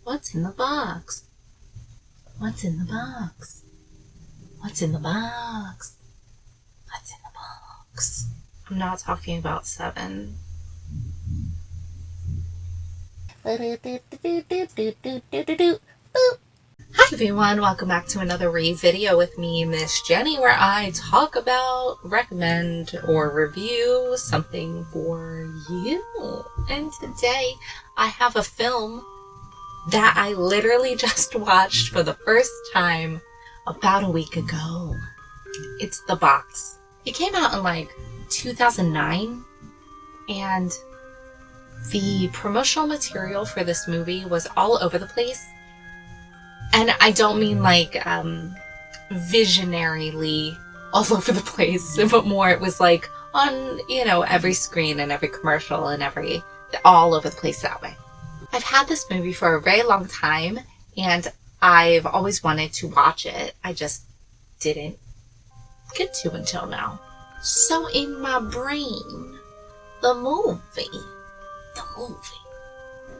What's in the box? What's in the box? What's in the box? What's in the box? I'm not talking about 7. Hi everyone, welcome back to another ReVideo with me, Miss Jenny, where I talk about, recommend, or review something for you. And today I have a film that I literally just watched for the first time about a week ago. It's The Box. It came out in like 2009, and the promotional material for this movie was all over the place. And I don't mean like visionarily all over the place, but more it was like on, every screen and every commercial and all over the place that way. I've had this movie for a very long time and I've always wanted to watch it. I just didn't get to until now. So in my brain, the movie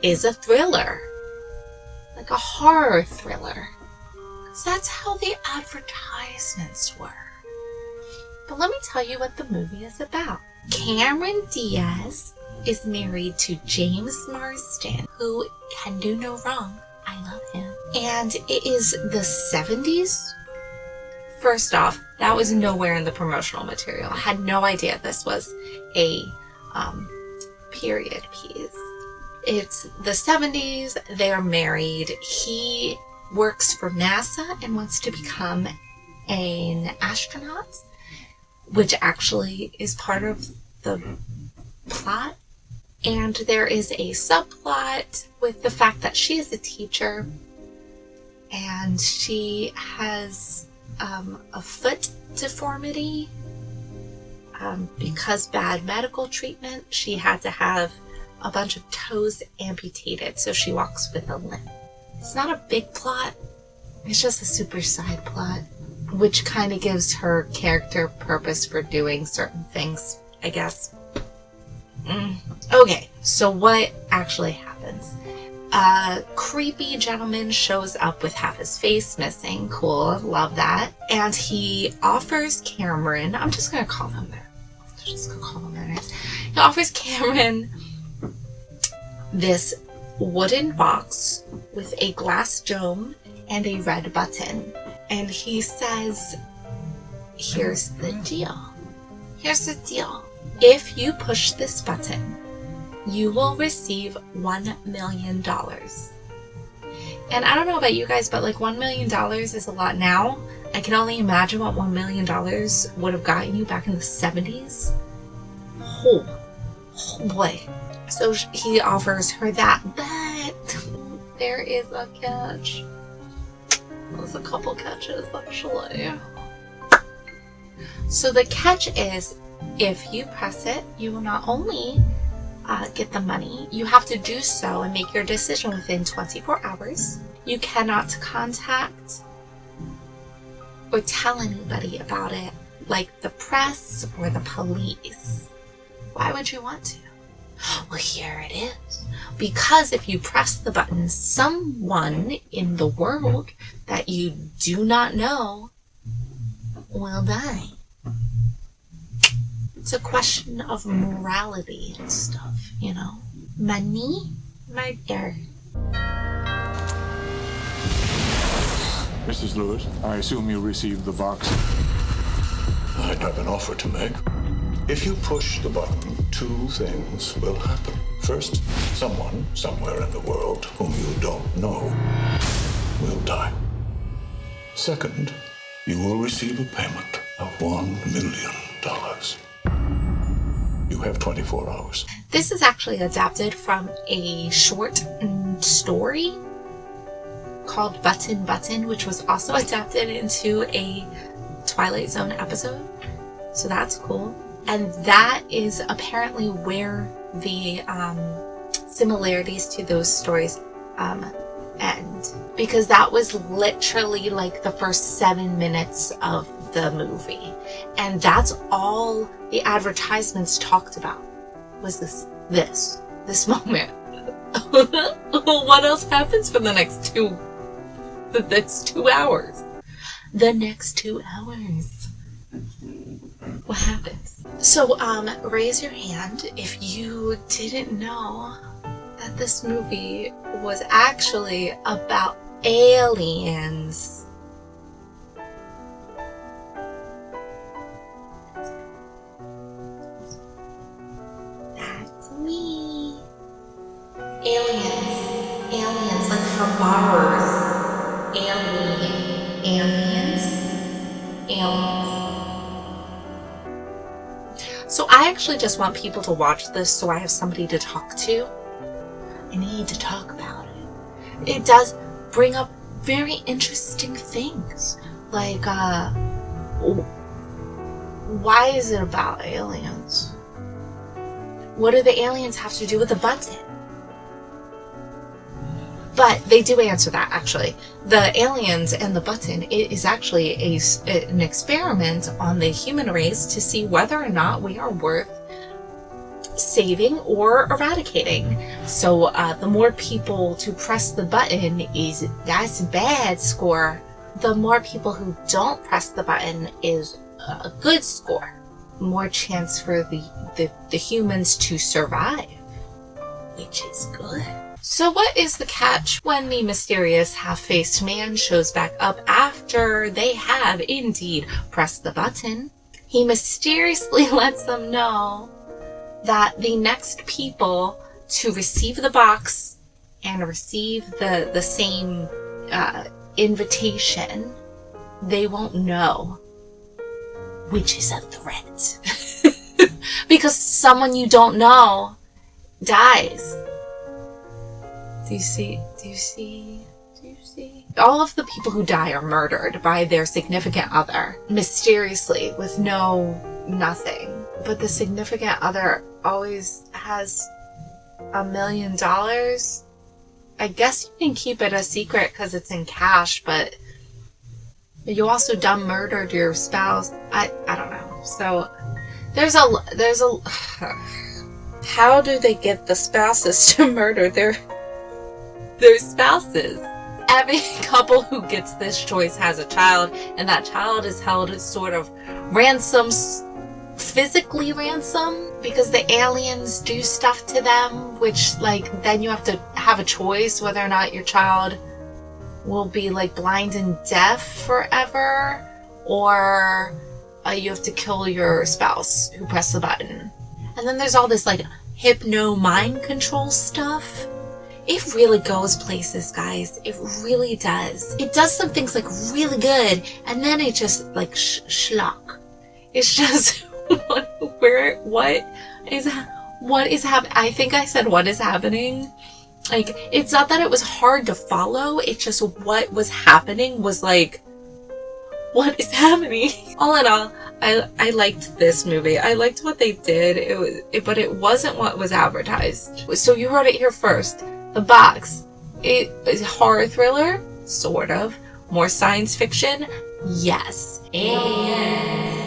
is a thriller. Like a horror thriller. Because that's how the advertisements were. But let me tell you what the movie is about. Cameron Diaz is married to James Marsden, who can do no wrong. I love him. And it is the 70s. First off, that was nowhere in the promotional material. I had no idea this was a period piece. It's the 70s, they're married. He works for NASA and wants to become an astronaut, which actually is part of the plot. And there is a subplot with the fact that she is a teacher and she has a foot deformity. Because bad medical treatment, she had to have a bunch of toes amputated, so she walks with a limp. It's not a big plot, it's just a super side plot, which kind of gives her character purpose for doing certain things, I guess. Okay, so what actually happens? A creepy gentleman shows up with half his face missing. Cool, love that. And he offers Cameron, I'm just gonna call him there. He offers Cameron this wooden box with a glass dome and a red button. And he says, here's the deal. If you push this button, you will receive $1 million. And I don't know about you guys, but like $1 million is a lot now. I can only imagine what $1 million would have gotten you back in the 70s. Oh boy. So he offers her that, but there is a catch. There's a couple catches, actually. So the catch is, if you press it, you will not only get the money, you have to do so and make your decision within 24 hours. You cannot contact or tell anybody about it, like the press or the police. Why would you want to? Well, here it is. Because if you press the button, someone in the world that you do not know will die. It's a question of morality and stuff, Money, murder. Mrs. Lewis, I assume you received the box. I'd have an offer to make. If you push the button, 2 things will happen. First, someone somewhere in the world whom you don't know will die. Second, you will receive a payment of $1 million. You have 24 hours. This is actually adapted from a short story called Button Button, which was also adapted into a Twilight Zone episode. So that's cool. And that is apparently where the similarities to those stories end. Because that was literally like the first 7 minutes of the movie. And that's all the advertisements talked about, was this moment. What else happens for the next 2 hours? The next 2 hours. What happens? So, raise your hand if you didn't know that this movie was actually about aliens. That's me. Aliens like from Mars. Aliens. So I actually just want people to watch this so I have somebody to talk to. I need to talk about it. It does bring up very interesting things. Like, why is it about aliens? What do the aliens have to do with the button? But they do answer that, actually. The aliens and the button, it is actually an experiment on the human race to see whether or not we are worth saving or eradicating. So the more people to press the button that's a bad score. The more people who don't press the button is a good score. More chance for the humans to survive, which is good. So what is the catch when the mysterious half-faced man shows back up after they have indeed pressed the button? He mysteriously lets them know that the next people to receive the box and receive the same invitation, they won't know, which is a threat. Because someone you don't know dies. Do you see? All of the people who die are murdered by their significant other, mysteriously, with nothing. But the significant other always has $1 million. I guess you can keep it a secret because it's in cash, but you also dumb murdered your spouse. I don't know. So there's a how do they get the spouses to murder their spouses? Every couple who gets this choice has a child, and that child is held as sort of physically ransom, because the aliens do stuff to them, which, like, then you have to have a choice whether or not your child will be, like, blind and deaf forever, or you have to kill your spouse who pressed the button. And then there's all this, like, hypno mind control stuff. It really goes places, guys. It really does. It does some things, like, really good, and then it just, like, schlock. It's just, what is happening? I think I said what is happening. Like, it's not that it was hard to follow, it's just what was happening was like, what is happening? All in all, I liked this movie. I liked what they did, but it wasn't what was advertised. So you heard it here first. The Box. It is a horror thriller, sort of. More science fiction, yes. Aliens.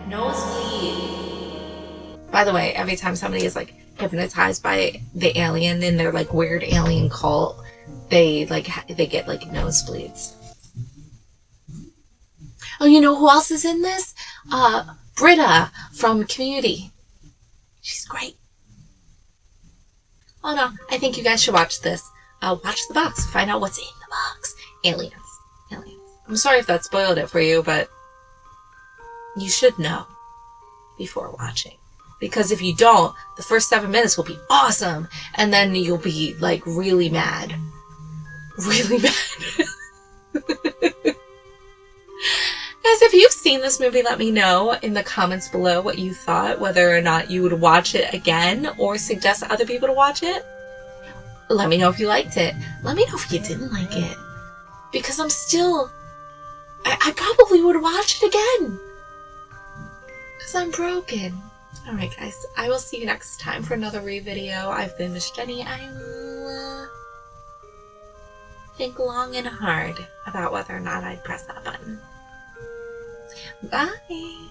Nosebleeds. By the way, every time somebody is, like, hypnotized by the alien in their, like, weird alien cult, they get, like, nosebleeds. Oh, you know who else is in this? Britta from Community. She's great. Oh no, I think you guys should watch this. Watch The Box. Find out what's in the box. Aliens. I'm sorry if that spoiled it for you, but you should know before watching. Because if you don't, the first 7 minutes will be awesome, and then you'll be, like, really mad. Really mad. Guys, if you've seen this movie, let me know in the comments below what you thought, whether or not you would watch it again or suggest other people to watch it. Let me know if you liked it. Let me know if you didn't like it. Because I probably would watch it again. Because I'm broken. Alright guys, I will see you next time for another ReVideo. I've been Miss Jenny. I will think long and hard about whether or not I'd press that button. Bye!